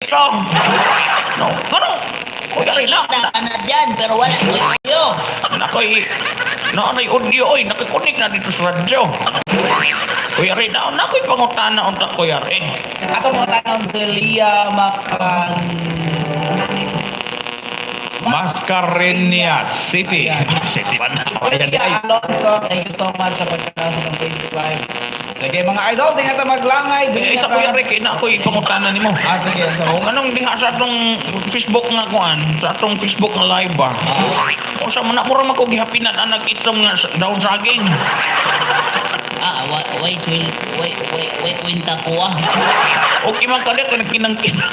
No, ano? Kuya rin lang. Na dyan, pero wala audio. Nakoy, naanay audio, oy, nakikunig na dito sa radyo. Kuya rin, nakoy pangutana unta kuya rin. Ako mga tanong si Lia Mascareñas City. Ayan. City pa na. Ayan, Lia ay. Alonso, thank you so much sa pagkakasa ng Facebook Live. Sige mga idol, di nga ito maglangay. Eh, isa kuya rin, na ako'y pangutana ni mo. Sige, O anong diha sa atong Facebook nga kuan, sa atong Facebook nga live ba? O sa mana mura man ko gihapinan ang nag-itom nga daon saging. Wait, kwenta ko O imang kada ka nagkinang-kinang.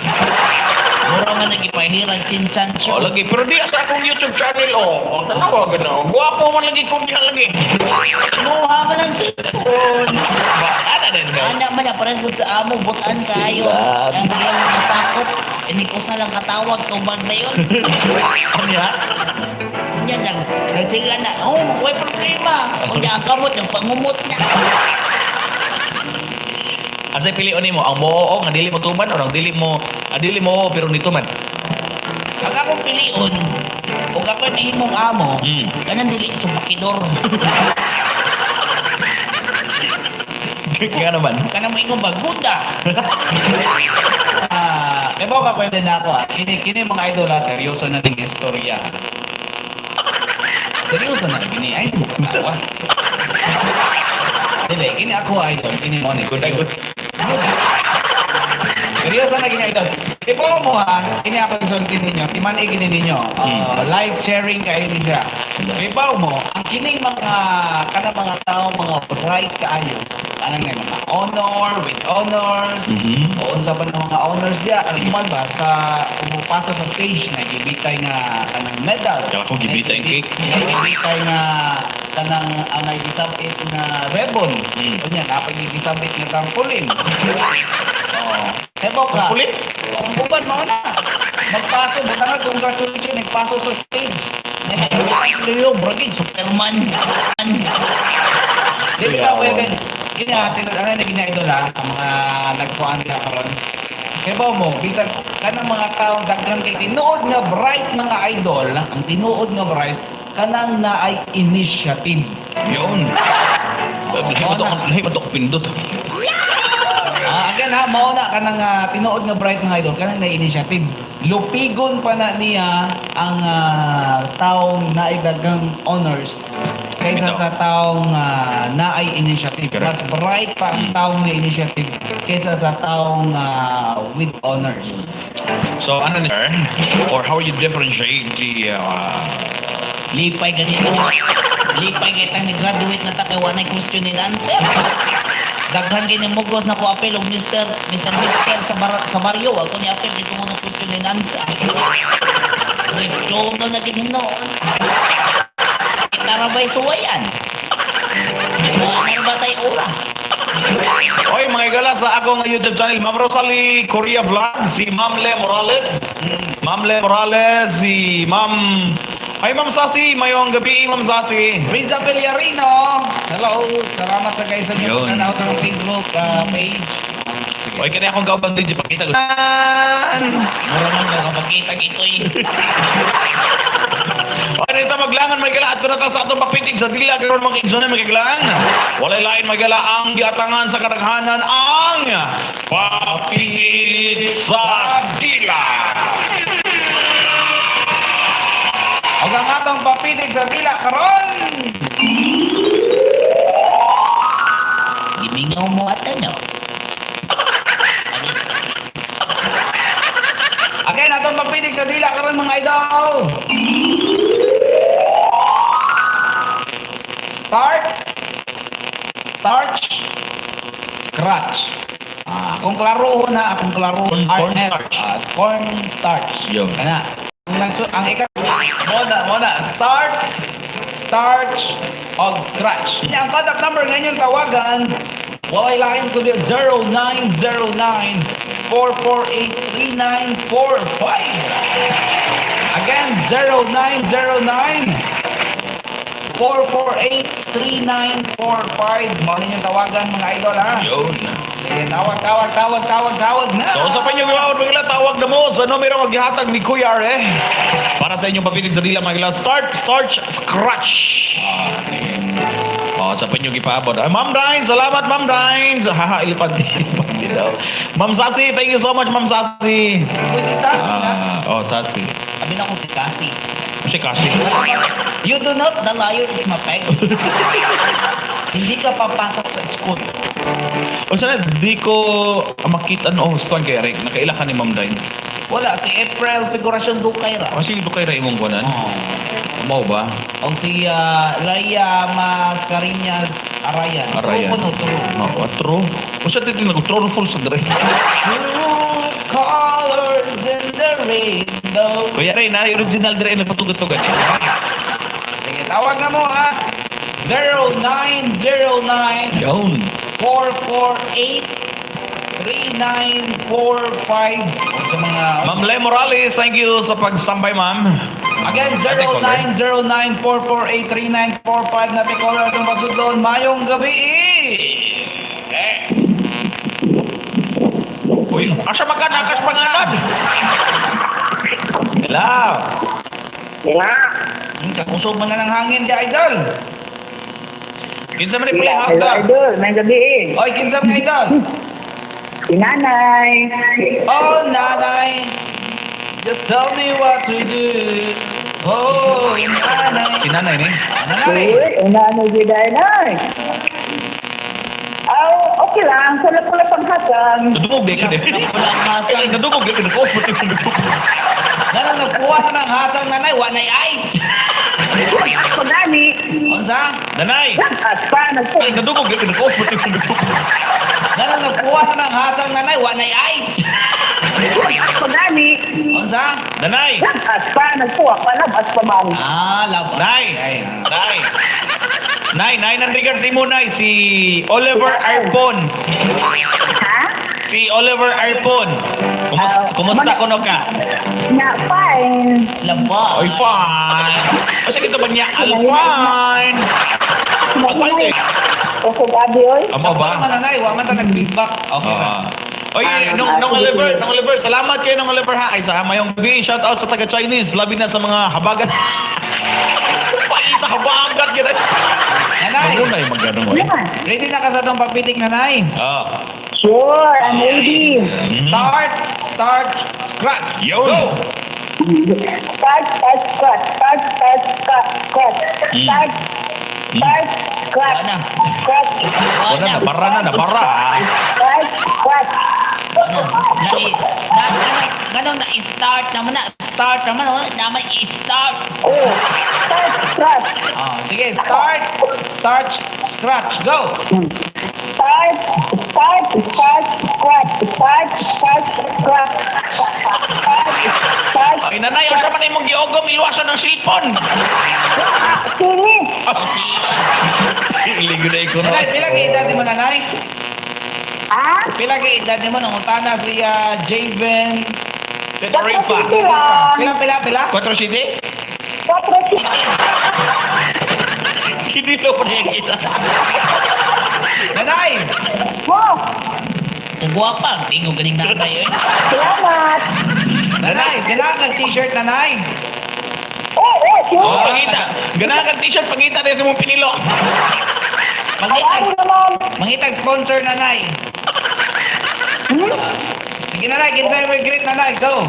Mura nga nagipahirag chinchan O show. lagi, pero di sa akong YouTube channel o tanawa gano. Guwapo man lagi ko diha lagi. Kinuha mo ng cellphone. Ba, ana din ba? Anak man na parang sa amo, butan tayo. Ang bigyan mo natakot. Hindi ko sa lang katawag, tubag na yun. Kanya? Kanya lang, nagsiga na, may problema. Kanya ang kamot, yung pangumot niya. Asa pilion nimo ang moo nga dili mo tuman o ang dili mo pero nituman. Pag akong pilion, kung ako may himong amo, kanang dili sumakidor. Nga naman. Kanang mo ingong baguda. Ebo ka pwede na ako. Kini mga idol seryoso na ng istorya. Seryoso na gini, ay mo katawa. Dili, kini ako idol, kini mo ni. Good. Seryoso na gini idol. Ipo mo kini ako isulti ninyo, timan gini ninyo. Live sharing kayo din siya. Ipo mo, ang kining kanang mga tao, mga bright kaayo, kanang may mga honor, with honors, o unsa pa ng mga honors diya, ang iman ba, sa pumupasa sa stage, nagibitay nga kanang medal. Kala ko gibitay ang cake. Nagibitay nga kanang ang nagisabit na ribbon. Kunya, napag-igisabit nga trampolin. Hebo ka. Trampolin? Ang bubad mga na. Magpaso, buta nga congratulations, nagpaso sa stage. Nagpaso, bragid, Superman. Di ba ako yan? Ano na gina-idol ang mga nagpuan ka karon. Kaya mo, bisag kanang mga tao daghan kay tinuod nga bright mga idol, ang tinuod nga bright kanang naay initiative. Yun. Lahi pa to pindot. Again mauna kanang tinuod nga bright mga idol kanang naay initiative. Lupigon pa na niya ang taong naay daghang honors kaysa sa taong naay initiative. Mas bright pa ang taong na initiative kaysa sa taong with honors. So ano ni sir? Or how you differentiate the Lipay ganito. Lipay ganito nag-graduate na ta kay wanay question and answer. Daghan kini mugos na ko apel og Mr. sa Mario ako ni apel dito mo question and answer. Question na gihino. Tarabay suwayan. Narba tay oras. Oy, mga igala sa akong YouTube channel, Ma'am Rosalie Korea Vlog, si Ma'am Le Morales. Ma'am Le Morales, si Ma'am... Ay, Ma'am Sasi, mayong gabi, Ma'am Sasi. Riza Villarino. Hello. Salamat sa guys sa inyo Yun. pagkanaw sa Facebook page. Oy, kaya akong gaubang din, pakita ko. Mura man lang kapagkita ito'y. Oy, nito maglangan, may gala. At na sa atong papitig sa dila, karoon mga igsoon na may kaglaan. Walay lain may gala ang giatangan sa kadaghanan ang papitig sa dila. Huwag ang atong papitig sa dila karon. Gimingaw mo at ano? Again, atong papitig sa dila karon mga idol. Start, starch, scratch. Akong klaro na, akong klaro. Cornstarch. Cornstarch. Yun. Kana. Ang muna, start, starch, og scratch. Ang contact number ngayon tawagan, walay lain ko din 0909-448-3945. Again, 0909-448-3945. Mali yung tawagan mga idol ha. Yun. Sige, tawag na. So sa panyo gawad mga tawag na mo sa numero maghihatag ni Kuya Are para sa inyong papitig sa dila mga start, scratch. Sige. Sa panyo gipaabot. Ma'am Ryan, salamat Ma'am Ryan. Haha, ilipad daw. Ma'am Sasi, thank you so much Ma'am Sasi. Uy, si Sassy na. Sasi. Sabi na ko si Cassie. Si Kasi. You do not, the liar is my peg. Hindi ka papasok sa school. Sana di ko makita stuan kay Eric. Nakaila ka ni Ma'am Ryan. Wala, si April Figurasyon Dukay ra. Kasi ito kay Raymond Guanan. Mau ba? O si Laia Mascarinas Arayan. Arayan. True. True. Usa dito nag-true full sa dire. Colors in the rainbow. Kuya Ray na, original dire nagpatugat-tugat. Sige, tawag na mo ha. 0909 Yun. 448 3945 sa mga Ma'am Le Morales, thank you sa pag-standby, ma'am. again 0909-448-3945 natin caller ng Basudon. Mayong gabi. Uy, asa makanakas pangalan? Hello. Kakusog mo na ng hangin ka, idol. Kinsa man ipuli Hello, hagda? idol. May gabi. Oy, kinsa man idol? Si nanay. Oh, nanay, just tell me what to do. Oh, nanay. Si nanay ni. Nanay. Uy, nanay giday nay. Okay lang. Sarap ko lang panghasang. Nadungog di ka din. Walang hasang. Nadungog di ka din. Oh, puti ko Nanang nagkuha na ng hasang nanay, wanay ice. Pagani. Unsa? Nanay. At pa, nagpo. Nadungog di ka din. Oh, puti ko Nanang nagkuha na ng hasang nanay, wanay ice. Pagani. Unsa? Nanay. At pa, nagpo. Palabas pa man. Labas. Nay. Nay. Nay, nandigan si mo, Nay. Si Oliver Arpon. Ha? Si Oliver Arpon. Kumusta kuno ka? Na, fine. Lamba. Oy, fine. Kasi ito ba niya? Alfine. Alfine eh. Oso gabi, oy. Amo ba? Ba? Nanay, wa man ta nag-feedback. Okay ra. Oy, nung Oliver, salamat kayo nung Oliver ha. Ay sa mayong gabi, shout out sa taga Chinese, labi na sa mga habagat. Paita habagat yun. Nanay, Ano na yung magganong oy? Yan. ready na ka sa tong papitik, nanay? Sure, I'm ready. Start, scratch. Yun. Go. Start, scratch. Start, scratch. Start, scratch. Wala na. Scratch. Wala na, bara na, nabara. Start, scratch. Ganun na i-start naman na. Start naman, naman i-start. Oh, start, scratch. Sige, start, scratch, go. Start, scratch. Start, scratch. Start. Ay nanay, asa man imong giogom iluwasan ng silpon. Sili. Sili gud ay kuno. Nanay, pila ka edad mo, nanay? Ah? Pila ka edad mo, nangutana si Javen. Si Rifa. Pila? 4 city? 4 sili. Kinilo pa niya kita. Nanay! Oh, Kagwapa, tingog ganing nanay eh. salamat. Nanay, ganahan kang t-shirt, nanay. Sure. Pangita. Ganahan kang t-shirt, pangita din sa mong pinilo. Ayaw naman. Mangitag sponsor, nanay. Sige, nanay, kinsay mo greet, nanay, go.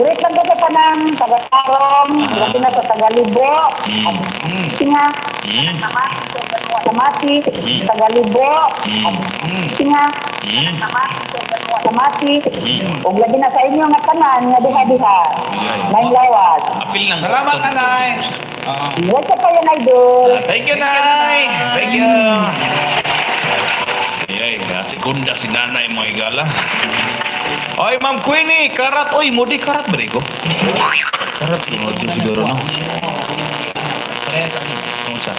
Great lang ko sa panang taga-tarong, grabe na sa taga-libro. Tinga, samati, taga-libro. Tinga, samati. Ug labi na sa inyo nga tanan nga diha-diha. May lawas. Apil lang. Salamat, nanay. What's up pa yan, idol? Thank you, Nay. Thank you. Ay, segunda si Nanay mo igala. Oy, Ma'am Queenie, karat. Oy, mudi karat ba ko? Karat, mudi siguro, no? Parehas ako. Kung sa?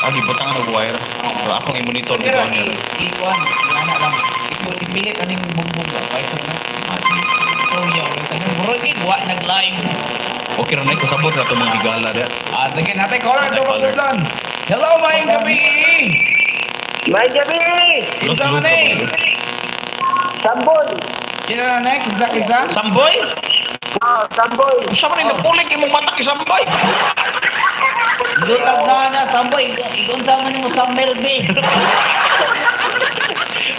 Agi, batang ang nag-wire. So, akong i-monitor ni Pero, Donner. ikuan, wala lang. Iposibilit aning bugbog ba? Kahit sa mga storya. Kanang bro, wa nag-live. Okay na, kasabot na ito mga higala. Sige, natin caller, Dumasudon. Hello, maayong gabi. May gabi! Kinsa man eh? Samboy! Kinsa na eh? Kinsa? Samboy? Samboy! Usa man ni napulik imong mata kay Samboy. Lutag na Samboy. Ikon sa man mo Sam Melby.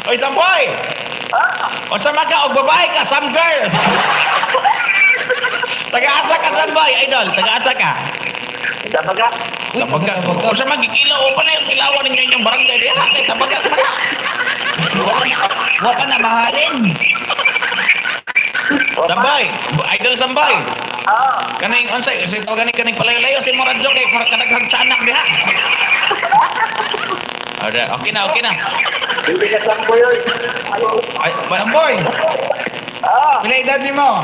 Oy Samboy. Unsa man ka og babae ka, Sam girl? Taga-asa ka Samboy, idol. Taga-asa ka. Tabaga! Tabaga. Unsa man gikilaw o pa na yung kilawan ninyo inyong barangay diha? Kay tabaga pa na. Wa pa na mahalin. Samboy, idol Samboy. Ah! Kaning unsay tawagan kaning palayo-layo sa imong radyo kay para kadaghang tiyanak diha. Ada, okay na. Hindi ka Samboy oy! Ay, Samboy, Ah! pila edad nimo?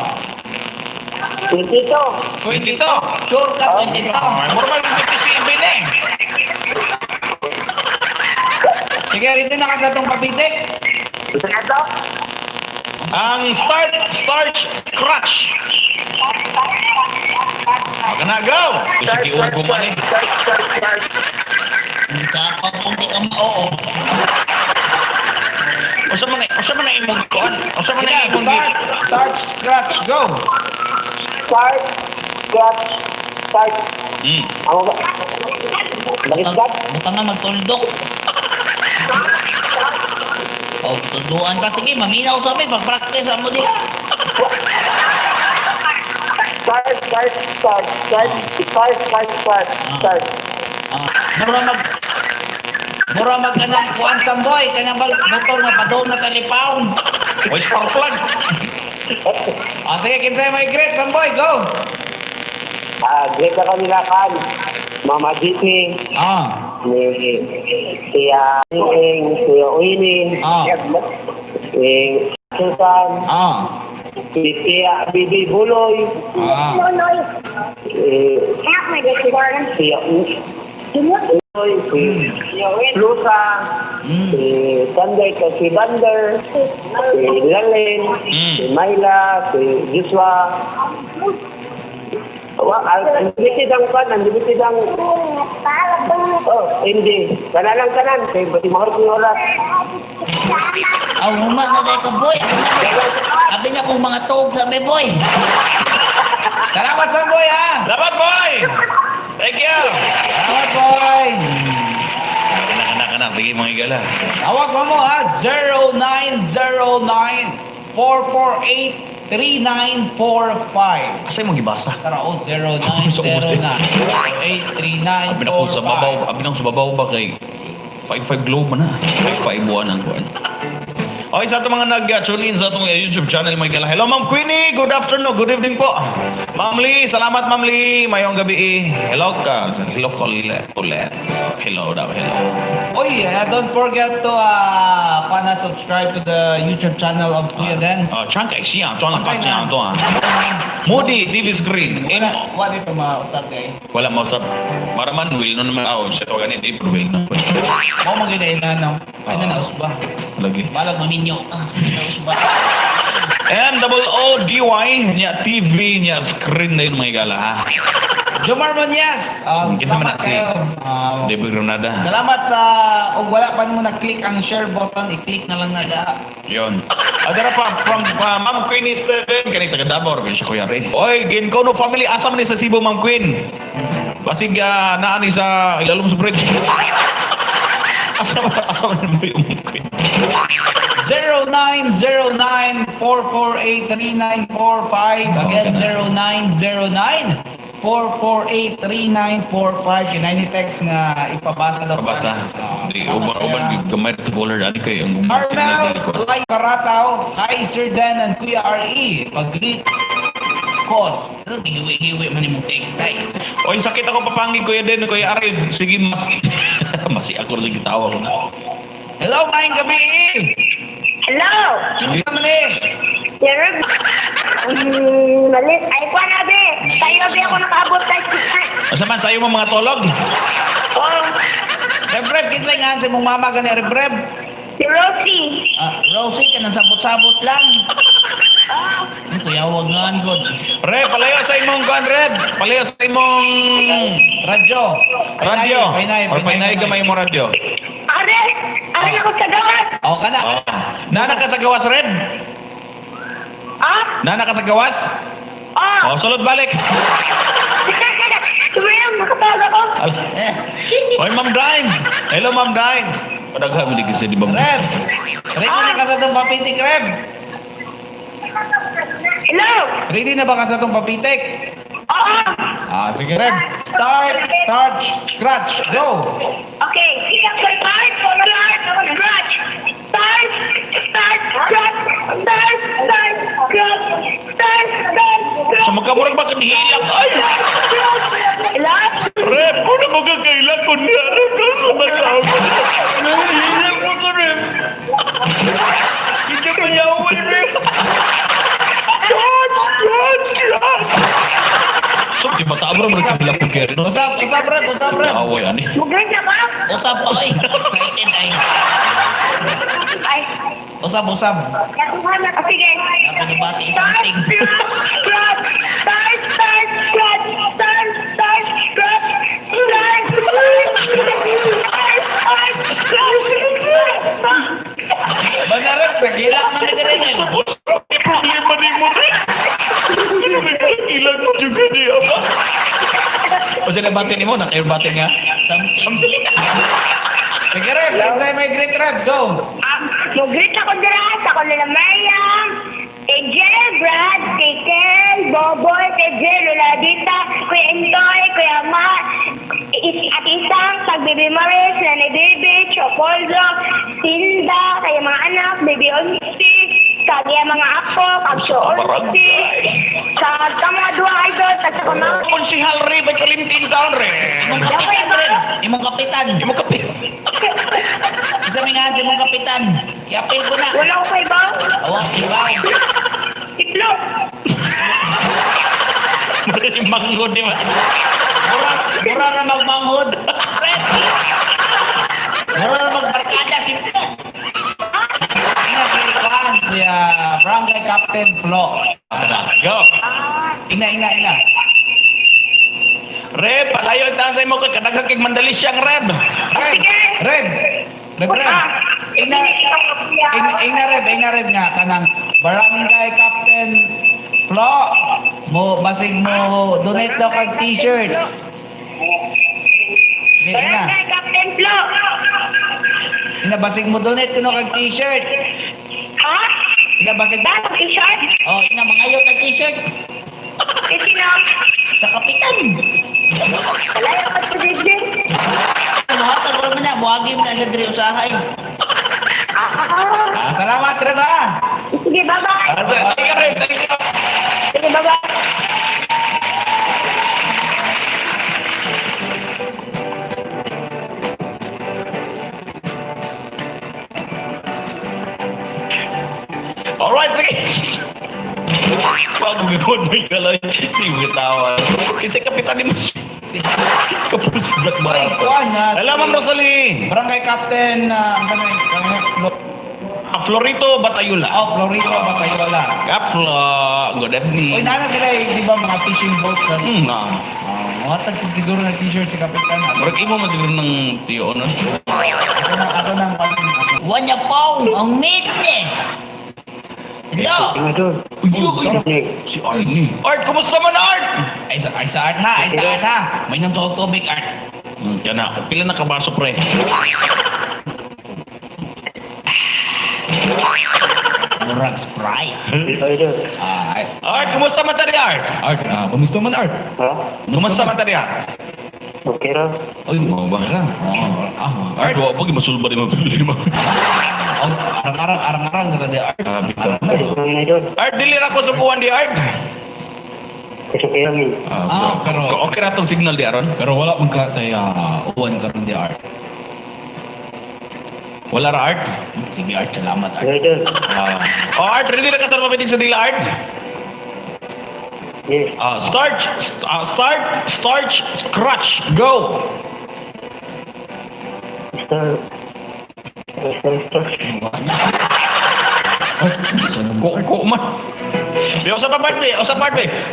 22! 22. Sure ka 22. Normal 57 eh. Sige, rito na ka sa itong papitik. Gusto na ito? Ang start scratch. Maka na go. Kasi giubo man eh. Start. Sa pagpunti ka mo. Usa man na imong kuan. Usa man na imong Start, scratch, go. Start. Ano ba? Baliktad? Butang nga magtuldok. Oh, tulduan ka. Sige, maminaw sa amin. Pag-practice mo diha. Start. Mura mag kanang kuan Samboy. Kanang motor nga padong na talipaw. Oy spark plug. Sige, kinsay may great Samboy, go. Great na kami lakan. Mama Disney, ni Tia Ning, Tia Winnie, ni Susan, si Tia Bibi Buloy, Tia Uloy, si Lusa, si Sunday ko si Bander, si Lalin, si Myla, si Joshua. Unlimited ang pan, unlimited ang... Hindi. Kanalang kanan. Kaya pati mahal ko yung oras. Human na dahil ka, boy. Sabi niya kung mga tog sa may boy. Salamat sa boy, ha? Dapat boy. Thank you. Salamat, boy. Kana. Sige mga igala. Tawag mo, ha? 0909-448-3945. Kasi mong gibasa. Tara, 0909-448-3945. Abi nang sa babaw ba kay 55 globe man na. 551 ang kuan. Okay, sa itong mga nag-tune in sa itong YouTube channel, mga igala. Hello, Ma'am Queenie. Good afternoon. Good evening po. Ma'am Lee. Salamat, Ma'am Lee. Mayong gabi. Hello ka. Hello ulit. Hello daw. Hello. Oy, don't forget to subscribe to the YouTube channel of Kuya Den. Chang kay siya. Ito ang fact-check to ah. Moody TV screen. What ito mausap kay? Wala mo sa maraman will no naman sa tawagan ni April will na. Mo magina no. Ay na usba. Lagi. Balag mo ninyo. Na usba. MOODY niya TV niya screen na yun mga igala ha. Jomar Monyas. Kinsa man na si David Granada. Salamat sa og wala pa mo na-click ang share button, i-click na lang na. Yon. Adara pa from Ma'am Queen is Steven kani taga Davao rin siya kuya Ray. Oy, Ginkono family asa man ni sa Cebu Ma'am Queen. Basig naa ni sa ilalom sa bridge. Asa man mo yung Ma'am Queen. 0909-448-3945. Again, 0909-448-3945. Kinay ni text nga ipabasa daw. Kabasa. Di uban gamay to caller ani kay ang Carmel Lai Karataw. Hi Sir Dan and Kuya RE. Pag-greet Kos. Pero hiwi-hiwi man imong text tay. Oy, sakit ako papangin kuya Den kuya Arid. Sige mas masi ako sige tawag na. Hello, maayong gabi. Hello! Kinsa man eh? Sir, malit. Ay, kwa na, be. Tayo, be, ako nakaabot tayo. Asa man sayo mo mga tolog? Oh, Rebreb, kinsa nga sa mong mama gani Rebreb? si Rosie. Rosie, kanang sabot-sabot lang. Kuya, huwag nga good. Re, palayo sa imong kuan Red. Palayo sa imong Radyo. radio. Painay, Or painay gamay mo radio. Are, Wala ko sa gawas. Oh, kana. Oh. Nana ka sa gawas, Red? Ah? Nana ka sa gawas? Ah. Oh, sulod balik. Sumayang, makatawag ako. Oy, Ma'am Dines. Hello, Ma'am Dines. Padagha mo di kasi di ba? Reb. Ready na ka sa itong papitik, Reb? Hello? Ready na ba ka sa itong papitik? Oo. Ah, sige, Reb. Start, scratch, go. Okay. Start, scratch. Start, scratch. Sa magkamurag ba kanihilak? Ay! Hello? Rep, kung na mo kakailan ko niya, Rep, sa masawa. Nahihilak mo ko, Rep. Hindi pa niya uwi, Rep. Scratch! So, di ba tayo mo kakailan ko kaya rin? Usap, Reb. Away, ani. Mugay na ba? Usap pa, oy. Excited, ay. Ay. Usap. Ah, sige. Ako nabati isang ting. Bana, Reb, nagilak na ni rin yun. Problema ni mo, Rep. Nagkakilan mo juga di apa. O sila batin mo, naka-airbate nga. Something. Sige, Reb. Inside my great, Rep. Go. Mag-greet ako dira sa ako nila Mayang, Ejel, Brad, Tikel, Boboy, Ejel, Loladita, Kuya Entoy, Kuya Matt, at isang pag-Baby Maris, Nanay Baby, Chopoldo, Silda, kaya mga anak, Baby Onsi, kaya mga apo, Kapso Onsi, sa mga dua idol, at sa mga Konsihal, Rep, ay kalimtin down, Rep. Imong kapitan, Reb. Imong kapitan. Imo kape. Isa mingan si imong kapitan. Iapil ko na. wala ko kay ba? Awak, ibaw. Itlog. Manggod di ba? Mura na magmanghod. Rep. Mura na magbarkada. Ina si Juan, si Barangay Captain Flo. Go. Ina. Rep, palayo ang tansay mo kay kadaghang kig mandali siyang Rep. Reb. Ina Reb nga kanang Barangay Captain Flo. Basig mo donate daw kag t-shirt. Ina. Barangay Captain Flo. Ina basig mo donate kuno kag t-shirt. Ha? Ina basig. Dahil t-shirt? Oh, ina mangayo kag t-shirt Itinam. sa kapitan. Wala ka sa digdig. Ano hatag ko man na buhagi mo na sa diri usahay. Salamat Reb ha. Sige, bye-bye. Thank you, Rep. Thank you. Sige, bye-bye. Alright, sige. Wag mo gawin may kalay. Hindi mo tawa. Kasi kapitan ni mo siya. Kapusdak ba? Ay, kuwan na. Hello, Ma'am Rosalie. Barangay Captain Florito Batayula. Oh, Florito Batayola. Kapflo. Good Oy, evening. nana sila di ba mga fishing boats sa Na. Matag siguro na t-shirt si kapitan. Marag imo mo siguro ng tiyo, no? Ako nang Wanya pong ang meat eh. Hello. Si Art ni. Art, kumusta man, Art? Ay sa art ha. May nang tubig art. Kaya na, pila na kabaso, pre. Murag Sprite. Art, kumusta man tadi, Art? Art, kumusta man art? Kumusta man tadi, Art? Okay ra. Oy, mo ba ra? Art, wala pag masulba di mabili mo. Arang-arang kata dia art. Bitaw. Ano idol? Art, dili ra ko sukuan di, Art. Okay lang yun. Pero Okay ra tong signal di, Aron? pero wala man ka tayo uwan karon di art. Wala ra, Art? Sige art, salamat art. Idol. Art, ready na ka sa mabitig sa dila, Art? Yes. Start, scratch, go. Star. Ko man. Be, usa pa part, be.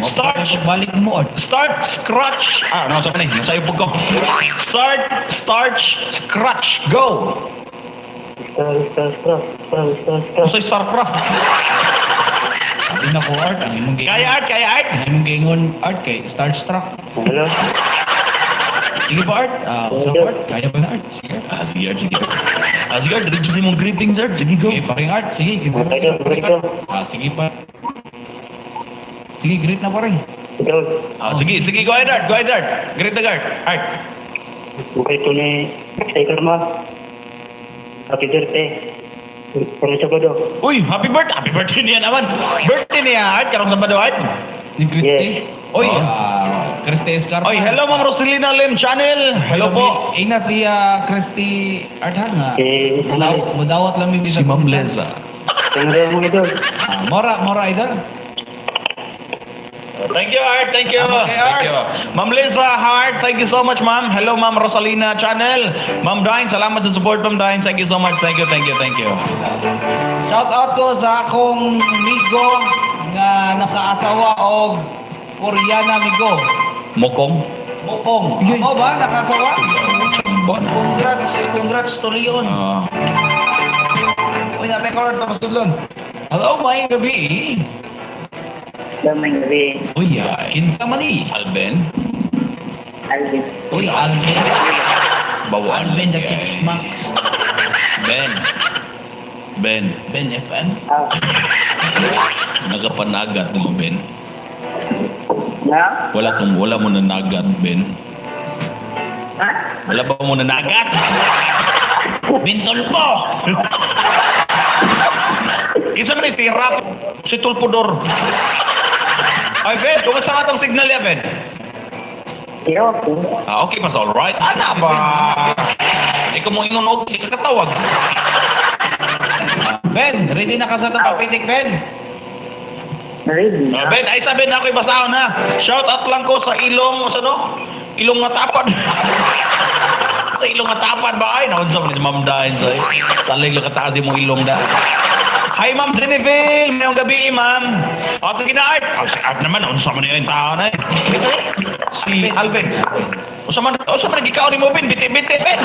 Start, balik mo art. start, scratch. Nasa pa ni, nasa ipog ko. Start, scratch, go. Usoy StarCraft. Hindi na ko art. Ang imong Kaya art, kaya art. Ang imong gingon art kay Starstruck. Hello? Sige ba art? Usap art. Kaya ba na art? Sige. Sige art, sige. Sige art, dito sa mong greetings art. Sige, go. Okay, paring art. Sige, kinsa mo. Okay, okay. Sige pa. Sige, greet na paring. Idol. Sige, sige, go ahead art, go ahead art. Greet the guard, art. Bukai ito ni Stay Karma. Happy birthday. Pero Sabado. Uy, happy birthday niya naman. Birthday niya art, karong Sabado art. Ni Christy. Yeah. Oy, Oh. Christy Escarpa. Oy, hello Ma'am Roselina Lim Channel. Hello po. Ina si Christy art ha nga. Eh, Mudawat lang mi Si Ma'am Leza. Tengah mo idol. Mora idol. Thank you, Art. Thank you. Okay, Thank Art. you. Ma'am Liza Hart, thank you so much, ma'am. Hello, Ma'am Rosalina Channel. Ma'am Dine, salamat sa support, Ma'am Dine. Thank you so much. Thank you, thank you, thank you. Shout out ko sa akong migo nga nakaasawa og Koreana migo. Mokong. Bukong. Yay. Amo ba nakasawa? Bon. Congrats to Leon. Ah, Uy, natin ko rin tapos tudlon. Hello, may gabi. Damay gabi. Uy, kinsa man ni? Alben. Alvin. Uy, Alvin. Bawaan. Alvin the Chipmunk. Ben. Ben. Ben FN. Oh. Nagapanagat mo, Ben. Na? Wala mo nanagat, Ben. Ha? Wala ba mo nanagat? Bintol po! Isa man si Raf, si Tulpudor. Ay, Ben, kumusta nga tong signal ya, Ben? Yo. Okay pa, alright. Ana ba? Ikaw mo ingon og, hindi ka katawag. Ben, ready na ka sa itong papitik, Ben? Ready. Ben, ay sabi na ako'y basahon ha. Shout out lang ko sa ilong, sa no? Ilong nga tapad. Sa ilong nga tapad ba? Ay, naunsa mo ni si Ma'am Dahin sa salig lang kataas mo ilong da. Hi, Ma'am Zeneville. Mayong gabi, Ma'am. O, sige na, Art. O, si Art naman. Unsa mo niya yung tao na eh. Si Alvin. Unsa man nagikaon ni mo, Ben? Biti-biti, Ben.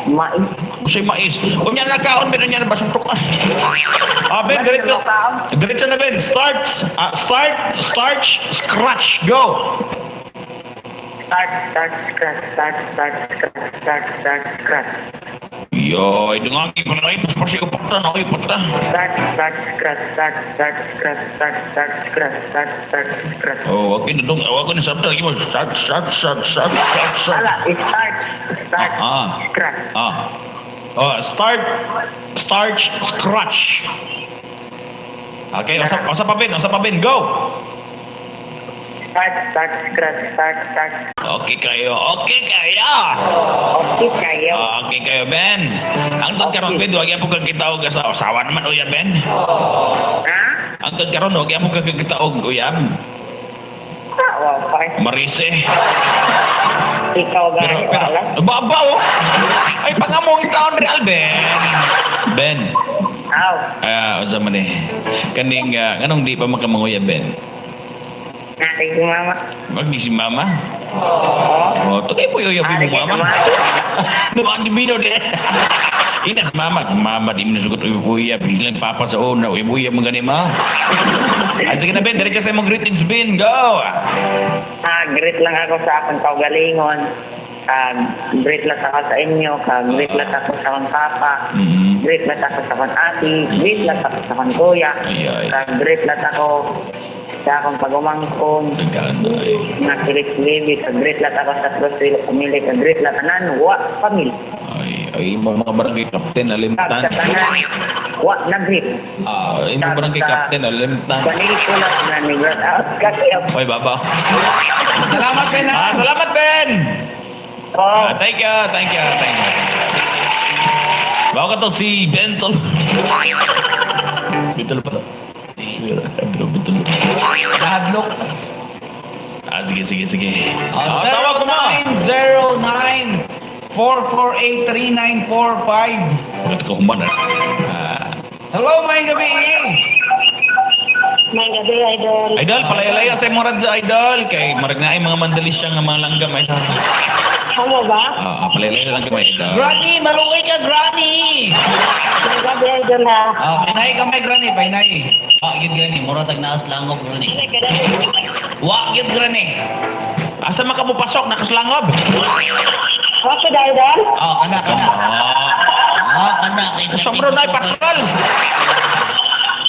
Mais. Usay mais. Unya na kaon, Ben. Unya na basuntok. Ben, diretso. Diretso na, Ben. Start, starch, scratch. Go. Start, scratch. Yoy, dungangi ko na ito. Pasi upata na, upata. Start. Oh, okay na dong. Awag ko na sabta. Start. Ala, start, scratch. Oh, start, starch, scratch. Okay, usa pa, Ben. Go. Start, scratch. Okay kayo. Okay kayo. Okay kayo, Ben. Ang karon, Ben, wag mo kagkita og asawa naman, uya, Ben. Ha? Ang karon, wag mo kagkita og uyab. Wow, Marise. ikaw gani wala. Babaw. Ay, pangamong taon real, Ben. Ben. Aw, Usa man eh. Kaning, anong di pa makamanguya, Ben? natin si mama. Magdi si Mama. Oh, Oh, tukay po yung Ari mo, Mama. Naman di bino de. Ina si Mama. Mama, di mo nasugot uya. Bilang papa sa una. Uya mo gani, Ma. Ay, sige na, Ben. Diretso sa imong greetings, Ben. Go. greet lang ako sa akong kaugalingon. Greet lang ako sa inyo. Greet lang ako sa akong papa. Mm. Greet lang ako sa akong ati. Greet lang ako sa akong kuya. Ay. Greet lang ako sa akong pagumangkon. Nagkanoy. Nga kilit baby. Greet lang ako sa Prosilo family. Greet lang tanan. Wa family. Ay, mga barangay captain, Sa alimtan. tanan. Wa na greet. Ay, mga barangay captain, alimtan. Panili ko lang na ni-grad out. Kasi Oy, baba. Salamat, Ben, ha? Salamat, Ben. oh, Thank you. Bawa ka to si Bentol. Bentol pa to. Bentol. Hadlock. Sige. Tawag ko na. 0909-448-3945. Ba't ko kumana? Hello, may gabi. may gabi, idol. Idol, palayalaya sa imong radyo, Idol. Kay marag na ay mga mandalisya nga mga langgam. Idol. Amo ba? Palilay lang kamay. Granny, maluoy ka, Granny! Grabe, idol ha. Pahinay kamay, Granny, pahinay. Gid Granny, mura tag naas langop, Granny. Gid Granny. Asa makapupasok? Nakaslangob? Okay, idol? Kana. Kana. Sombro na ipakal.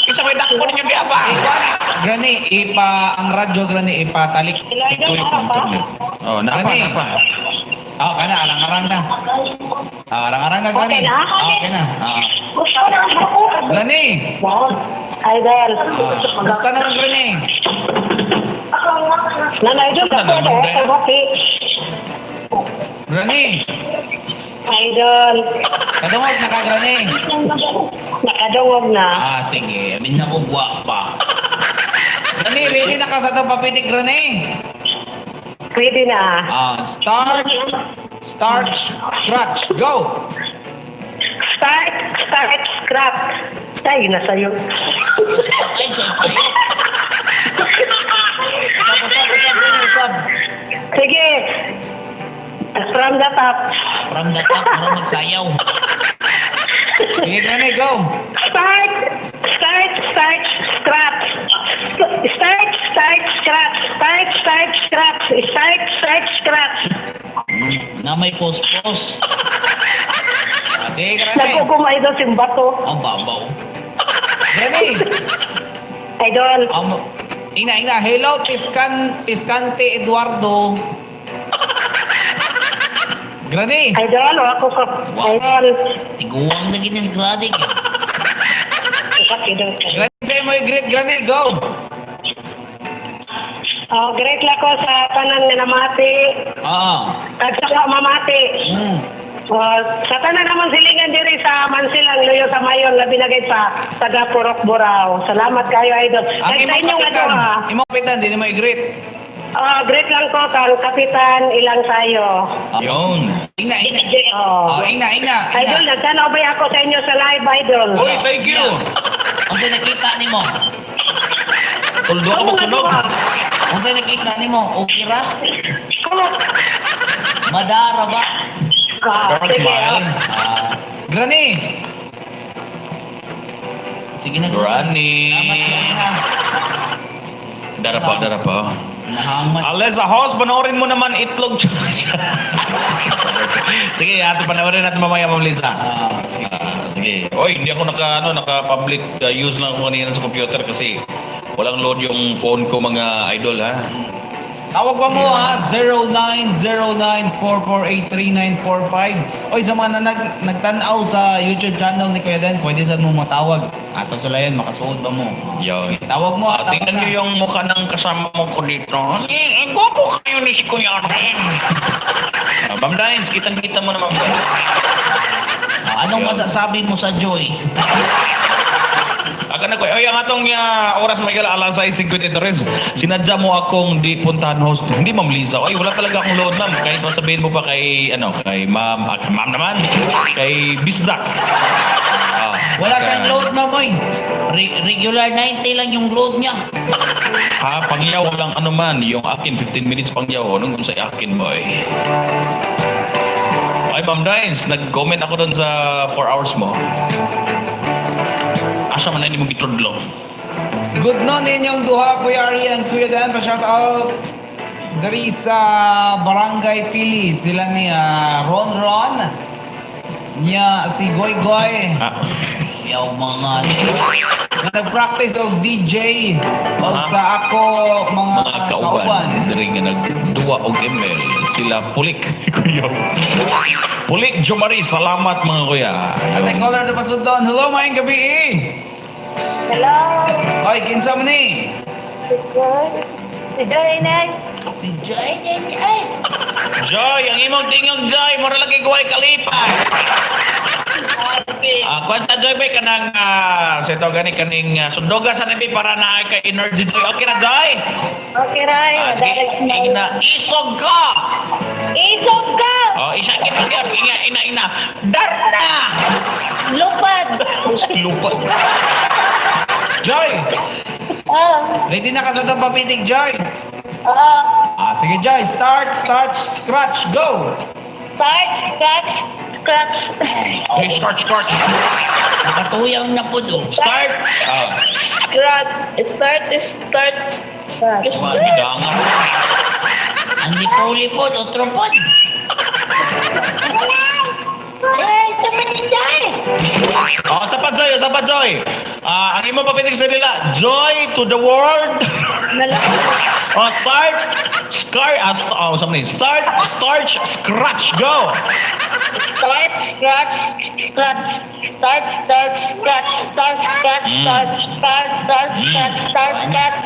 Isa may dakpo ninyo biyaba. Granny, ang radyo, Granny, ipatalik. Hello, idol, Ito ano pa? napa. Kana, arang-arang na. Arang-arang na, Granny. Okay na? Okay na. Gusto na ako. Granny, Idol. basta naman, Granny. Nanay, idol, Gusto na ako naman, na. Kasi, Granny, idol. kadungog na ka, Granny. Nakadungog na. Sige. Amin na ko pa. Granny, ready na ka sa itong papitik, Granny? Ready na. Start, scratch, go! Start, scrap. Tayo na sa'yo. Ay, sa'yo. Sab. Sige. From the top. From the top, puro magsayaw. Sige, Granny, go! Start, scrap. Start, scrap. Na may post-post. Sige, Granny. Nagkukumay daw si Bato. Ang babaw. Granny! Idol. Ina. Hello, Piscante Eduardo. Granny! Idol, ako ka. Wow. Idol. Tiguang na ginis, Granny. Idol. Granny, sa'yo mo yung great, Granny, go! Great lang ko sa tanan na namati. At sa mamati. Sa tanan naman silingan diri sa Mansilang, Luyo sa Mayon, na binagay pa taga Purok Burao. Salamat kayo, idol. Ang Sa inyong imong kapitan, di mo i-greet. great lang ko, Kapitan Ilang Sayo. Yun. Ina. Ina. Idol, nagtanaw ba ako sa inyo sa live, idol? Uy, thank you. Kung sa'yo nakita ni mo, Tuldo ako magsunog. kung sa'yo nakita ni mo, okay ra? Kung Madara ba? Dark sige, smile. Granny! Sige na, Granny. Salamat, Granny, ha? Dara pa. Nahangat. Ales, host, panoorin mo naman Itlog. Sige, panoorin natin mamaya, Ma'am Lisa. Sige. Sige. Oy, hindi ako naka-public use lang ako kanina sa computer kasi walang load yung phone ko, mga idol, ha? Tawag pa mo, ha? 0909-448-3945. Oy, sa mga nagtanaw sa YouTube channel ni Kuya Dan, pwede saan mo matawag. Ato sila yan, makasuod ba mo? Yun. Sige, tawag mo, ha? Tingnan niyo yung mukha ng kasama mo ko dito. Gwapo kayo ni si Kuya Arvin. Ma'am Dines, kitang-kita mo naman ba? Anong masasabi mo sa Joy? Aga na ko. Oy, ang atong oras may gala alas 6:53. Sinadya mo akong di puntahan host. Hindi, Ma'am Lisa. Oy, wala talaga akong load, ma'am. Kahit sabihin mo pa kay kay Ma'am, Ma'am naman, kay Bisdak. Wala siyang load, mamoy. Regular 90 lang yung load niya. Pangyaw lang man, yung akin 15 minutes pangyaw. Anong sa akin mo eh. Ay, Ma'am Dines, nag-comment ako doon sa 4 hours mo. Asa man na hindi mo gitudlo. Good noon ninyong duha, Kuya Arian, Kuya Dan, pa-shout out. Dari sa Barangay Pili, sila ni Ron, niya si Goy, yaw mga nag-practice og DJ o sa ako mga kauban diri nga nagduwa og email sila Pulik kuya. Pulik Jomari, salamat mga kuya. At ay caller na pasundon. Hello, maayong gabi eh. Hello. Oy, kinsa man ni? Si Joy, Nay. Si Joy ay. Joy, ang imong tingog Joy, mura lagi guway kalipan. Kuan sa Joy ba kanang sa ito gani kaning sundoga sa nabi para na kay energy Joy. Okay na Joy? Okay, Ray. Sige, ina isog ka. Isog ka! Isa kita gyud ina. Darna. Lupad! Lupa. Joy, Oh, ready na ka sa tampapitig, Joy? oo. Sige Joy, start, scratch, go! Start, scratch, scratch. Okay, start. Nakatuyang na po do. Start. Scratch. Start. Hidangan. Ang lipo-lipo, utropod. Ay, tumaninday. Sapat Joy. Ang imo papitig sa nila, joy to the world. Start, starch, scratch, go. Start, scratch, scratch. Start, scratch, start, scratch,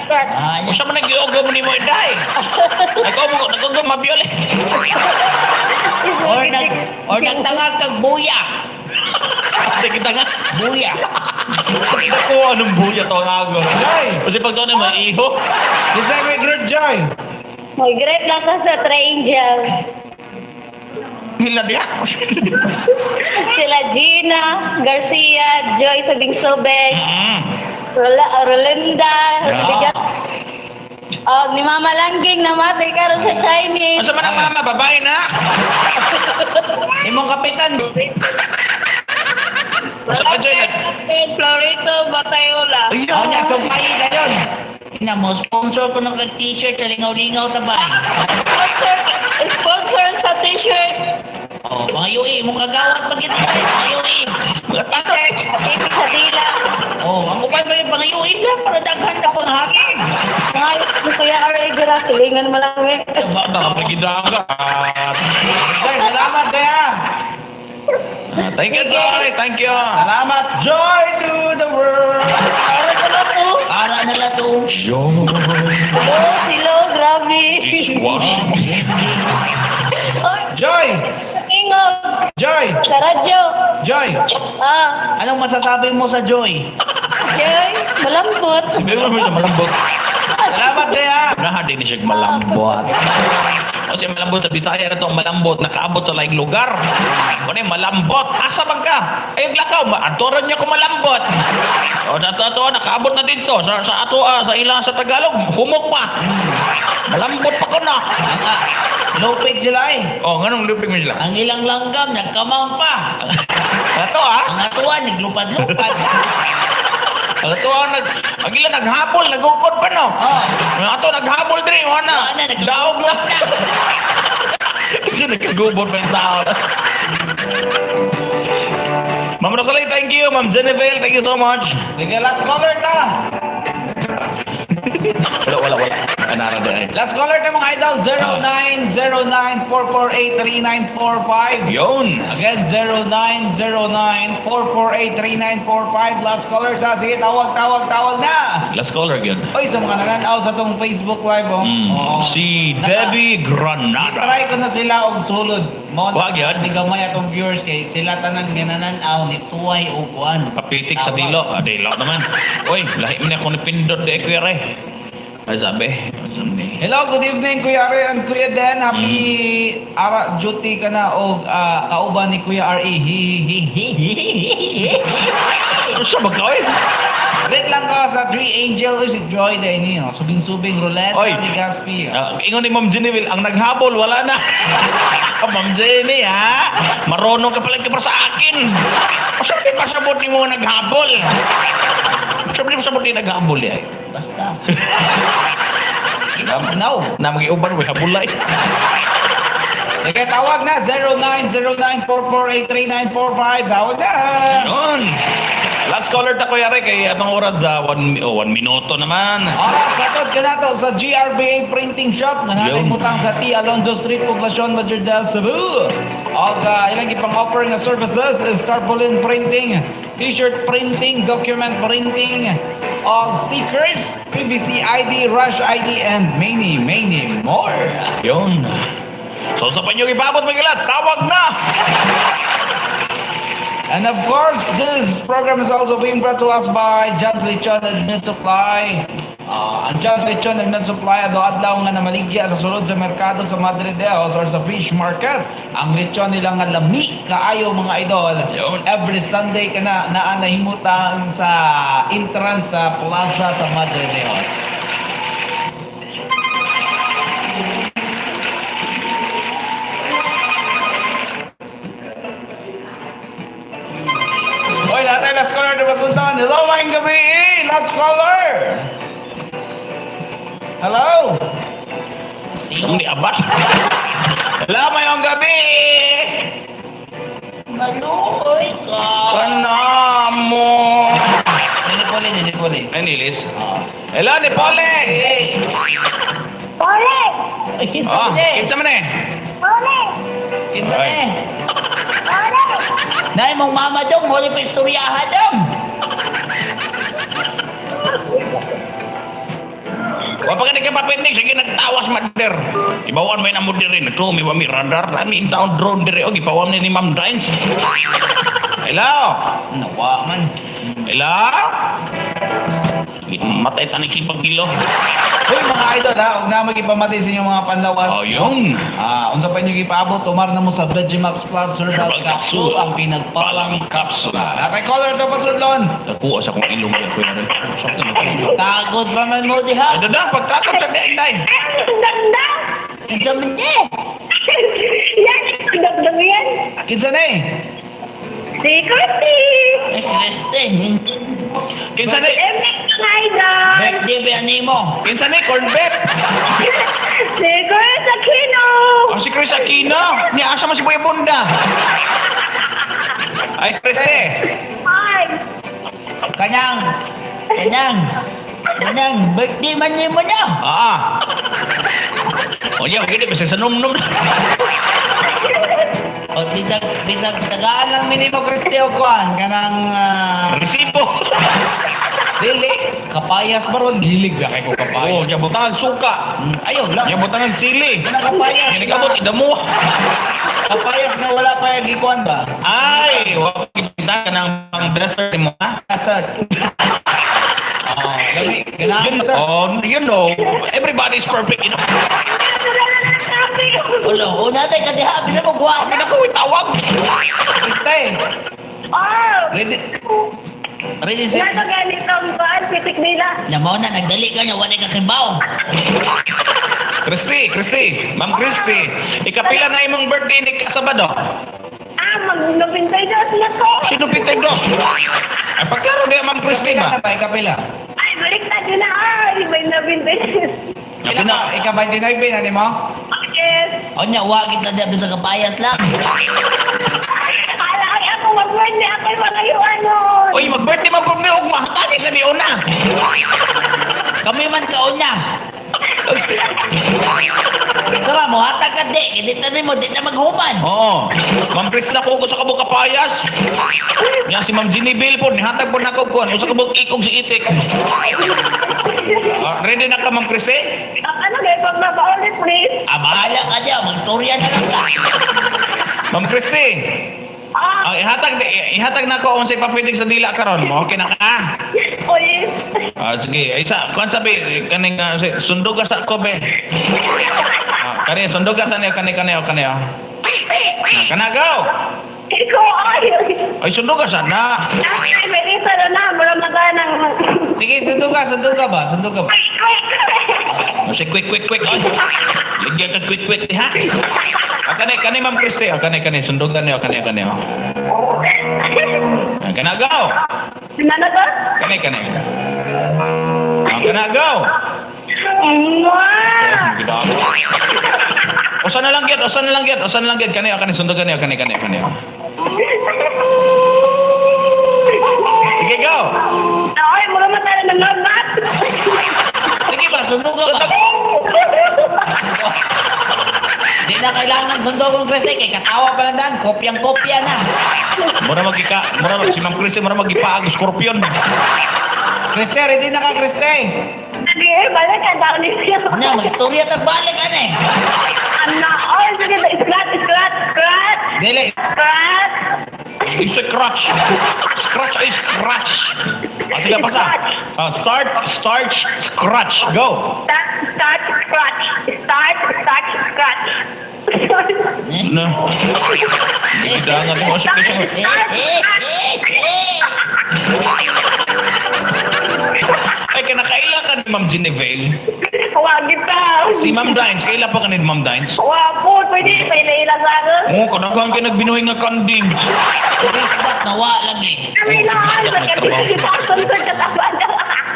scratch. O siya man nag-iugo mo ni mo, Inday. Nag-ugo mabiyol eh. Or nagtangag kag buya. Sige kita nga. Buya. Sakit ako, anong buya to ang ago. Joy! Kasi pag doon ay maiho. It's a great joy. Mag-great lang ka sa triangle. Hiladiak. Sila Gina, Garcia, Joy Sabing Sobek, Rolinda, Bigat. Ni Mama Langging namatay karon sa Chinese. Asa man ang mama, babae na. Imong kapitan. Asa ka, Joy? Florito, Batayola. Ayaw niya, sumpay na yun. Ina mo, sponsor ko ng t-shirt sa lingaw-lingaw tabay. Sponsor sa t-shirt. Oh, mga UI, mong kagawat pag ito. Mga UI. Ibig sa dila. Oh, ang upan mo yung mga UI lang para daghan na ko nahatag. Mga ni Kuya R.A. Gira, silingan mo lang eh. Baka pagidaga. Joy, salamat kaya. Thank you, Joy. Thank you. Salamat. Joy to the world. Para sa lato. Para nila to. Joy. Oh, silo, grabe. Dishwashing. Oy, Joy. ingog. Joy. Sa radyo. Joy. Anong masasabi mo sa Joy? Joy, malambot. Si Bebe mo siya malambot. Salamat kaya. Nahan din siya malambot. Kasi malambot sa Bisaya na itong malambot, nakaabot sa laing lugar. Kung malambot, asa bang ka? Ayog lakaw, aturan niya kung malambot. O, ato, nakaabot na dito. Sa ato, sa ilang sa Tagalog, humok pa. Malambot pa ko na. Lupig sila eh. O, ganong lupig mo sila. Ang ilang langgam, nagkamang pa. Ato Ang atuan, naglupad-lupad. ang ilan naghabol, nagukod pa no. Oh. Ang ato naghabol din, wala. Wala, Daog na. Kasi nagkagubot pa yung tao. Ma'am Rosalie, thank you. Ma'am Jennifer, thank you so much. Sige, last caller na. Wala. Anara din. Last caller na mga idol, 0909-448-3945. Yun. Again, 0909-448-3945. Last caller na. Sige, tawag na. Last caller yun. Oy, sa mga nananaw sa tong Facebook Live, oh. Oo. Si Debbie Granada. Try ko na sila og sulod. Mo Wag yan. Di gamay atong viewers kay sila tanan nga nananaw ni Tuway og kuan. Papitik sa dilo. Dilo naman. Uy, lahi mo na akong nipindot de Kuya Ray. Ay sabi. Hello, good evening Kuya Ari and Kuya Den. Happy ara duty ka na og kauban ni Kuya R.A. Ano siya magkawin? Great lang ka sa Three Angel si Joy day ni no. Subing-subing roulette Oy. ni Gaspi. Ingon ni Ma'am Jenny ang naghabol, wala na. Ma'am Jenny, ha? Marunong ka pala sa akin. O siya di pasabot ni mo naghabol. Siya di pasabot ni naghabol eh. Basta. Now. Na mag-iuban, may habulay. Sige, tawag na 0909-448-3945. Tawag na. Yun. Last caller ta Kuya Ray, kay atong oras sa 1 minuto naman. Oras, satod ka na to sa GRBA Printing Shop na nalimutang sa T. Alonzo Street, Poblacion, Madrid del Cebu. Og ilang ipang-offer nga services is tarpaulin printing, t-shirt printing, document printing, og stickers, PVC ID, Rush ID, and many more. Yun. So sa panyo ibabot mo gilat, tawag na! And of course, this program is also being brought to us by John Lechon and Med Supply. Ang John Lechon and Med Supply adlaw nga namaligya sa sulod sa merkado sa Madre Deos or sa fish market. Ang lechon nila nga lami kaayo mga idol. Yun. Every Sunday ka na nahimutan sa entrance sa plaza sa Madre Deos. Hello, maayong gabi. Last caller. Hello. Hindi abat. Hello, mayong gabi. Maluoy ka. Kanamo. Nilipoli. Ay, nilis. Oh. Hello, ni Pole. Pole! Ay, kinsa Oh, man eh. kinsa man eh? Pole! Kinsa Ay. eh. Pole! Nay mong mama dong, huli pa istoryahan dong. Wapa ka nagkapapitig, sige nagtawas mader. Ibawan may namod diri, nagtumi ba mi radar, nami down drone diri, o gipawan ni Ma'am Dines. Hello? Nawa man. Hello? Matay tanig kipagkilo. Hoy mga idol ha, huwag na mag-ipamati sa inyong mga panlawas. Oh, yun. Unsa pa nyo ipaabot, tumar na mo sa Vegimax Plus Herbal Herbal Capsule, Capsule. ang pinagpalang Kapsula. Nakay caller to pa sudlon. Nakuha sa kong ilong yan, kuya rin. Sakto na kayo. Tagod pa man mo di ha. Ay, dadang, pagtrakap sa daig-daig. Ang ganda! Kinsa man di. Yan! Ang ganda mo yan! Kinsa na eh. Si Kurti! Ay, Kriste. Kinsa ni? Idol! Birthday ba yan mo? Kinsa ni? Corn beef. Si Chris Aquino! Oh, si Chris Aquino. Ni asa mo si Buya Bunda. Ay, Kriste. Hi! Kanyang. Birthday man niyo mo niya. O niya, magiging basta sa num-num. O, bisag tagaan lang minimo Kriste o kuhan. Kanang, Resibo. dili. Kapayas baron. Dilig ba kayo Oh, kapayas? niya butangan suka. Ayaw lang. Niya butangan sili. Kanang kapayas Yan ikabot, idamo. Kapayas na wala pa yung gikuan ba? Ay, wag kita ka ng pang dresser mo, ha? Kasat. Oh, lami. Ganahan sir. Oh, you know, everybody's perfect, you know. Ulo, una tayo kadiha. Bila mo guwa. Kami na ko, itawag. Kriste. Oh! Ready? Ready sir? Ano ganit ang baan? Pitik nila. Nya mo na, nagdali ka niya. Wala ka kibaw. Christy, Ma'am Christy, ikapila na imong birthday ni Kasabado. Ah, mag-92 na ko. Sino pitay dos? Ay, pagklaro niya, Ma'am Christy Kapila na ba? ba? Kapila. Ay, balik na din na. Ay, may nabintis. Kapila na. Ika 29 na ni mo? Yes. O nya, wagit na diya sa kapayas lang. Ala, ay ako mag-birthday. Ako yung mga ano. Uy, mag-birthday mo po ni Ugma. Hatani sa Biona. Kami man kauna. Sama mo, hatag ka di. Hindi na mo, di na maghuman. Oo. Ma'am Christy na ko sa kabog kapayas. Yan si Ma'am Ginny Bill po, nihatag po na ko kuhan. Sa kabog ikog si Itik. Ready na ka, Ma'am Christy? Ano kayo pag mabaulit, please? Bahala ka diya. Mag-storya na lang ka. Ma'am Christy, Ah, ihatag na ko kung sa'yo papitig sa dila karon mo. Okay na ka? uy. Sige, isa, kuhan sabi, kaning sundog ka sa ko, be. Kani, sundog ka sa niyo, kani. Kana, go! Ikaw, ay. Ay, sundog ka sa na. Ay, may isa na. Mura maganang. Sige, sundog ka ba? Ay, quick. Kasi quick. Ay, ligyan ka quick, ha? Kani, Ma'am Christy. Kani, sundog ka niyo, kani. Kana, go! Ano ba? Kani. Kana, go! Mwah! Usan na lang gyud. Kani, sundog ka niyo, kani. Sige, go! Ay, mura matala ng labat. Sige ba, sundog ka ba? Di na kailangan sundog kong Kriste. Kay katawa pa lang daan. Kopyang-kopya na. Si Ma'am Christy, mura magipaag, scorpion. Kriste, ready na ka, Kriste? Sige, balik ka daw niya. Nya, mag-storya at balik ka na eh. Ano? Ay, sige, scratch. Dili. Scratch. It's a scratch. Scratch. Sige, pasa. Start, scratch. Go. Start, scratch. Scratch. No. Hindi dangan mo sa kasi. Ay, kinakaila ka ni Ma'am Gineville. Wag kita. Si Ma'am Dines, kaila pa ka ni Ma'am Dines? Wapo, Pwede pa ila sa akin. Oh, kadaghan kay nagbinuhay nga kanding. Turisdak nawa lagi. Kami lang, pagkakasipasok sa katawan.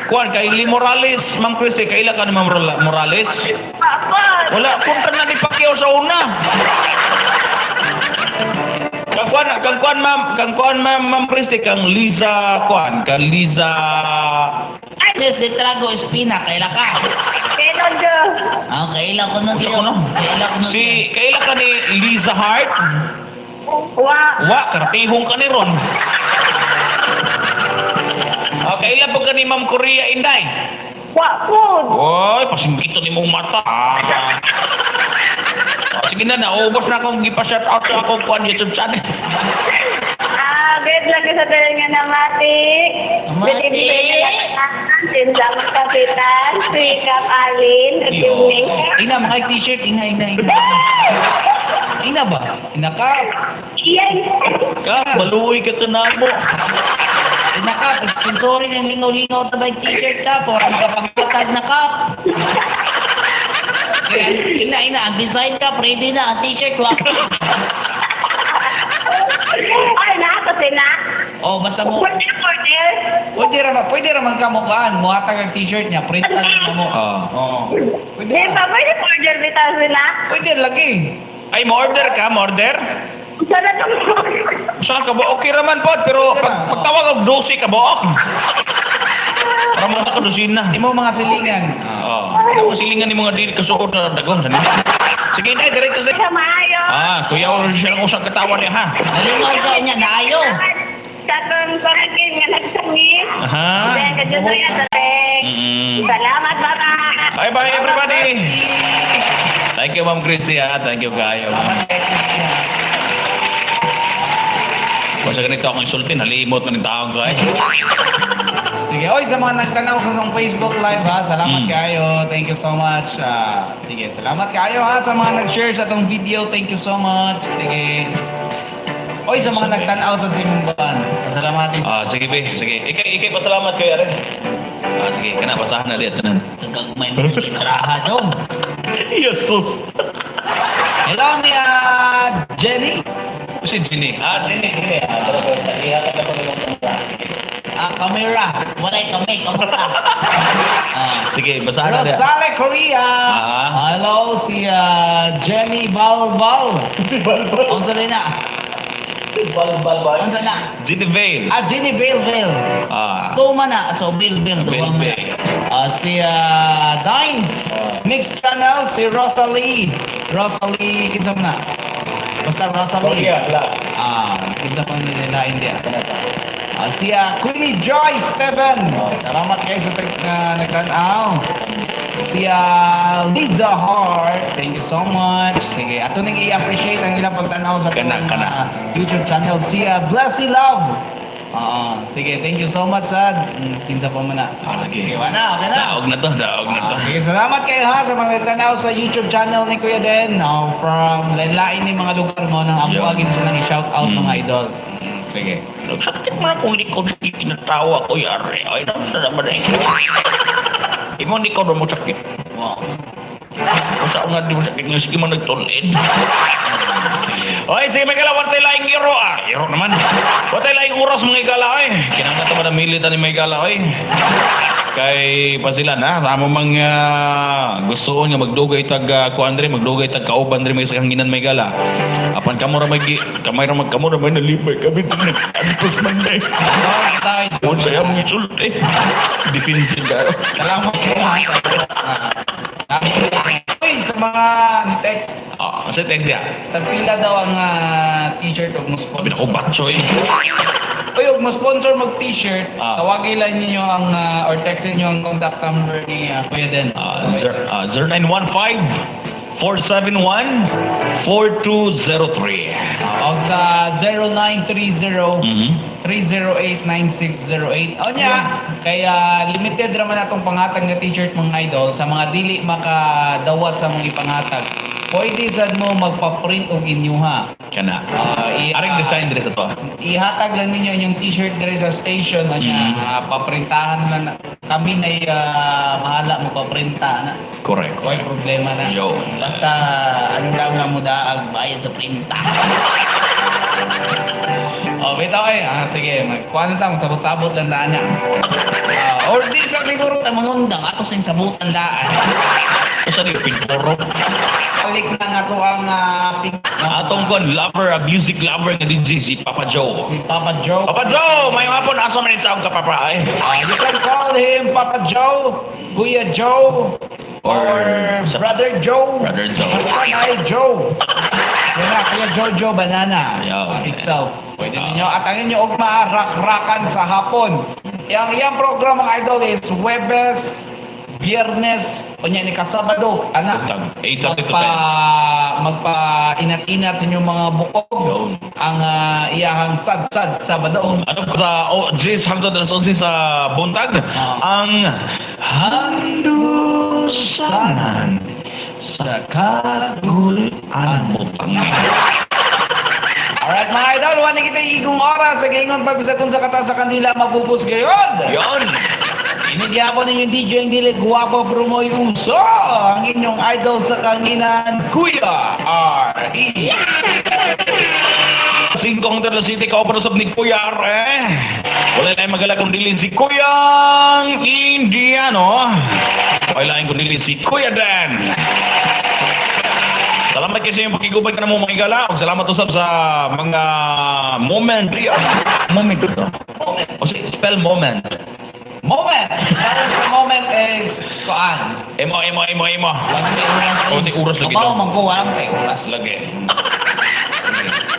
Kuan kay Lee Morales, Ma'am Christy, kaila ka ni Ma'am Morales? Papa. Wala kontra na ni Pacquiao sa una. Kang kuan Ma'am Christy, kang Liza kuan, kang Liza Des de Trago Espina, kaila ka. Kailan do? Ah, kaila ko na Usa siya. ko no? Kaila ko na siya. kaila ka ni Liza Hart? Wa, kartihong ka ni Ron. Kaila po ka ni Ma'am Korea Inday? Food. Oy, pasinggito ni mong mata. Sige na, naubos na akong gipa-shout out sa akong kuan YouTube channel. Great lagi sa talinga na mati. Mati. Sinjang kapitan. Sikap alin. Yo. Ina, mga t-shirt. Ina. Ina ba? Ina ka. Iyan. Ka, baluoy ka tanan mo. Ina ka. Sponsorin yung lingaw-lingaw na bike t-shirt ka. Para makapagpatag na ka. Kaya, ina, ang design ka. Pwede na. Ang t-shirt, wak. Ay, nakakasi na. Oh, basta mo. Order. Pwede raman ka mo kaan. Muhatag ang t-shirt niya. Print na rin mo. Oo. Pwede Di na. ba, pwede order bitaw na? Pwede lagi. Ay, mo-order ka, mo-order? Sana itong Saan ka ba? Okay raman po, pero pagtawag ang dosi ka ba? Para mo sa kadusina. Di mo mga silingan. Ano mo silingan ni mga dili kasuot na dagom sa nila. Sige na, diretso sa... sa maayo. Kuya, wala siya ng usang katawan niya, ha? Nalingaw siya niya. Naayo. Sa itong pamangkin nga nagsangit. Aha. Then, kadyusoy sa tek. Salamat, baba. Bye-bye, everybody! Thank you, Ma'am Christy, ha? Thank you, kayo. Salamat kay Christian. Kung sa ganito akong insultin, halimot man yung taong ko, eh. Sige, oy, sa mga nagtanaw sa itong Facebook Live ha, salamat Mm. kayo. Thank you so much. Sige, salamat kayo ha sa mga nag-share sa itong video. Thank you so much. Sige. Oy, sa mga nagtanaw sa simbahan. Salamat. Sige, be. Sige. Ikay pasalamat kayo, Aren. Sige, kana, basahan na lihat, tanan. May mga dong. Jesus! Hello ni Jenny. Si Jenny. Jenny. Camera. Walay kamera. Sige, basahan na lihat. Rosale Korea. Hello si Jenny Balbal. Unsa din na? Unsa na? Jenny Vale. Jenny Vale. Tuma na. So, Bill. Duwang na. Si Dines. Next channel, si Rosalie. Kinsa mo na? Basta Rosalie. Kinsa pa nila India. Si Queenie Joy Steven. Salamat kayo sa nagtanaw. Si Liza Hart. Thank you so much. Sige, ato nang i-appreciate ang ilang pagtanaw sa Kana. YouTube channel. Si Blessy Love. Sige, thank you so much, Sad. Kinsa pa mo na. Sige, wala. Okay na. Daog na to. Sige, salamat kayo ha sa mga nagtanaw sa YouTube channel ni Kuya Den. From lain ni mga lugar mo nang ako agin silang i-shout out mga idol. Sige. Sakit mo akong likod sa kinatawa ko, yari. Ay, nasa naman eh. Imo likod mo sakit. Wow. Kung saan nga di mo sakit nga, sige mo nagtulid. Oy, sige may gala, watay laing iro Iro naman. Watay laing oras mga igala, kinangga ito ba na milita ni may gala, Kay pasilan, Tamo mga gusto nga magdugay tag kuandre, magdugay tag kauban dre may sakang ginan may gala. Apan kamo ra may kamo ra may nalibay kami din nag-antos man na. Kung saya mong insulti. Defensive ka. Salamat kayo ha. Uy, sa mga text, Kasi text niya. tagpila daw ang t-shirt o mo Sabi na ko, sponsor. batsoy. Uy, og mo sponsor mag t-shirt, tawagin lang ninyo ang or textin niyo ang contact number ni Kuya Den. 0915-471-4203. Og sa 0930 Mhm. 308-9608. O niya, kaya limited raman atong panghatag nga t-shirt mga idol sa mga dili makadawat sa mga ipanghatag. Pwede sad mo magpa-print og inyuha. Kana. Aring design din sa to. Ihatag lang ninyo yung t-shirt diri sa station na niya, paprintahan lang kami na mahala mo magpaprinta na. Correct. May problema na. Yo. Basta ano lang na mo daag bayad sa printa. Oh, bitaw eh. Sige, magkwantang sabot-sabot lang daan niya. Or di sa siguro mangundang ato sa sabutan daan. Saan yung pintoro? Balik na nga to ang Atong kon lover, music lover nga DJ si Papa Joe. si Papa Joe. Papa Joe, may hapon asa man taong ka papa ay. You can call him Papa Joe, Kuya Joe, or Brother Joe. Brother Joe. Basta ay Joe. Yan na, Kuya Jojo Banana. Yeah. Itself. Pwede ninyo. At ang inyo ugma, rak-rakan sa hapon. Yang program mga idol is Webes, Biyernes, o niya ni Kasabado. Anak, 8:30 to 10. magpa-inat-inat sa inyong mga bukog. Yun. Ang iyahang sad-sad Sabado. Ano sa Jis hangtod alas 11 sa buntag ang handusanan Sa karagulan. butang. Alright mga idol, wala kita igong oras sa gaingon pabisa kung sa kata sa kanila mapupus gayon. Yon. Inigyapon ninyong DJ ang dili guwapo Brumoy Uso, ang inyong idol sa kanginan, Kuya R.E. Singkong Tala City ka pa usab ni Kuya wala na magala kung dili si Kuyang Indiano. Wala kung dili si Kuya Dan. Salamat kasi yung pakigubay ka na mo mga igala. Salamat usap sa mga moment. Moment ito. O spell moment. Moment! Parang sa moment is, kuan. Imo. Walang tayo oras. O, tayo oras lagi Kabaw daw. man ko, walang tayo oras. Lagi.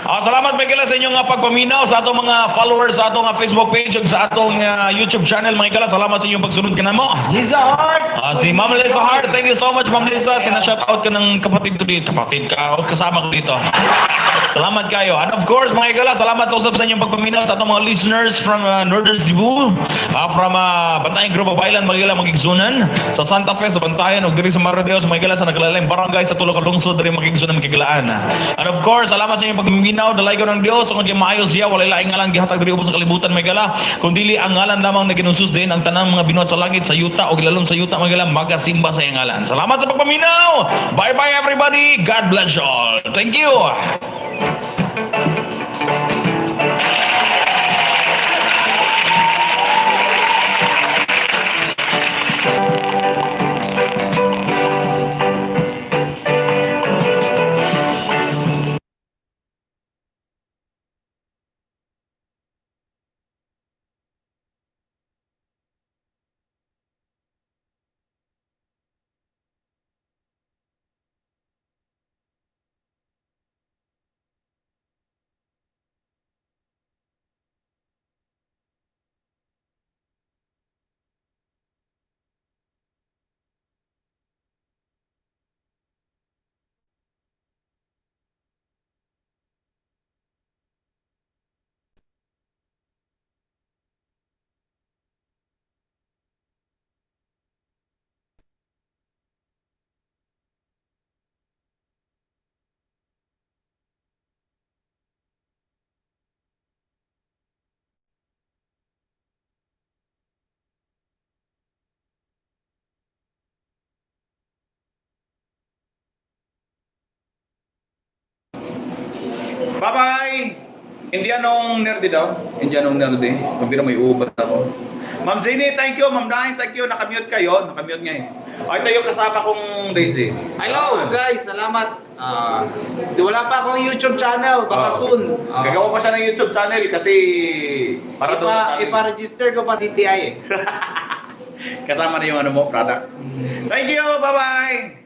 Salamat mga igala sa inyong pagpaminaw sa atong mga followers sa atong Facebook page ug sa atong YouTube channel mga igala. Salamat sa inyong pagsunod ka na mo. Lisa Hart! Si Ma'am Lisa Hart, thank you so much Ma'am Lisa. Sina-shout out ka ng kapatid ko dito. Kapatid ka, o kasama ko dito. Salamat kayo. And of course mga igala, salamat sa usap sa inyong pagpaminaw sa atong mga listeners from Northern Cebu, from Bantayan Group of Island, mga igala magigsunan, sa Santa Fe, sa Bantayan, o diri sa Maradeos, mga igala sa naglalayang barangay sa Tulo Kalungsod, diri magigsunan, magkikilaan. And of course, salamat sa inyong pagpaminaw, dalay ko ng Dios, kung di maayo siya, walay laing ngalan, gihatag diri ubos sa kalibutan, mga igala, kung dili ang ngalan lamang na ginusus din, ang tanang mga binuhat sa langit, sa yuta, o gilalom sa yuta, mga igala, magasimba sa iyang ngalan. Salamat sa pagpaminaw! Bye-bye everybody! God bless you all! Thank you! Bye-bye! Indianong nerdy daw. Indianong nerdy. Pabira may ubat ako. Ma'am Jenny, thank you. Ma'am Dahin, thank you. Nakamute kayo. Nakamute nga eh. Ay, tayo kasama kong Daisy. Hello guys, salamat. Wala pa akong YouTube channel, baka soon. Gagawa pa siya ng YouTube channel kasi para doon sa channel. Ipa-register ko pa si TI eh. Kasama na yung ano mo, product. Thank you. Bye-bye!